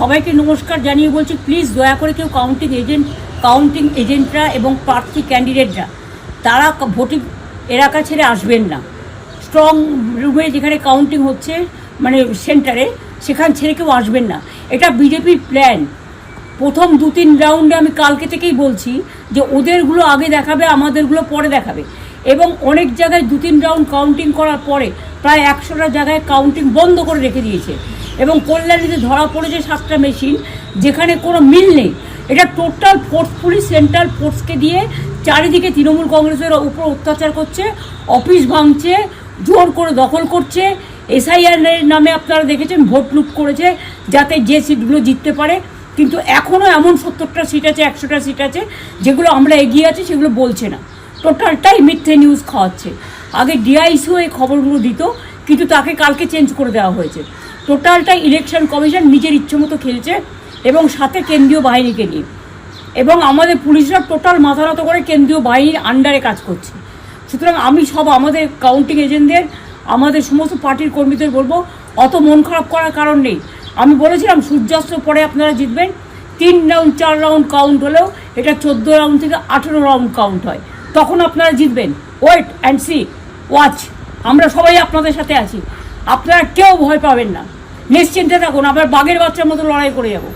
সবাইকে নমস্কার জানিয়ে বলছি, প্লিজ দয়া করে কেউ কাউন্টিং এজেন্টরা এবং প্রার্থী ক্যান্ডিডেটরা তারা ভোটিং এলাকা ছেড়ে আসবেন না। স্ট্রং রুমে যেখানে কাউন্টিং হচ্ছে মানে সেন্টারে, সেখান ছেড়ে কেউ আসবেন না। এটা বিজেপির প্ল্যান। প্রথম 2-3 রাউন্ডে আমি কালকে থেকেই বলছি যে ওদেরগুলো আগে দেখাবে, আমাদেরগুলো পরে দেখাবে। এবং অনেক জায়গায় 2-3 রাউন্ড কাউন্টিং করার পরে প্রায় 100টা জায়গায় কাউন্টিং বন্ধ করে রেখে দিয়েছে। এবং কল্যাণীতে ধরা পড়েছে 7টা মেশিন, যেখানে কোনো মিল নেই। এটা টোটাল ফোর্সফুলি সেন্ট্রাল ফোর্সকে দিয়ে চারিদিকে তৃণমূল কংগ্রেসের উপর অত্যাচার করছে, অফিস ভাঙছে, জোর করে দখল করছে। SIR নামে আপনারা দেখেছেন ভোট লুট করেছে যাতে যে সিটগুলো জিততে পারে। কিন্তু এখনও এমন 70টা সিট আছে, 100টা সিট আছে যেগুলো আমরা এগিয়ে আছি, সেগুলো বলছে না। টোটালটাই মিথ্যে নিউজ খাওয়াচ্ছে। আগে DICও এই খবরগুলো দিত, কিন্তু তাকে কালকে চেঞ্জ করে দেওয়া হয়েছে। টোটালটাই ইলেকশন কমিশন নিজের ইচ্ছে মতো খেলছে, এবং সাথে কেন্দ্রীয় বাহিনীকে নিয়ে। এবং আমাদের পুলিশরা টোটাল মাথা নত করে কেন্দ্রীয় বাহিনীর আন্ডারে কাজ করছে। সুতরাং আমি আমাদের কাউন্টিং এজেন্টদের, আমাদের সমস্ত পার্টির কর্মীদের বলবো, অত মন খারাপ করার কারণ নেই। আমি বলেছিলাম সূর্যাস্তের পরে আপনারা জিতবেন। 3 রাউন্ড 4 রাউন্ড কাউন্ট হলেও এটা 14 রাউন্ড থেকে 18 রাউন্ড কাউন্ট হয়, তখন আপনারা জিতবেন। Wait and see, watch. আমরা সবাই আপনাদের সাথে আছি, আপনারা কেউ ভয় পাবেন না, নিশ্চিন্তে থাকুন। আবার বাঘের বাচ্চার মতো লড়াই করে যাবো।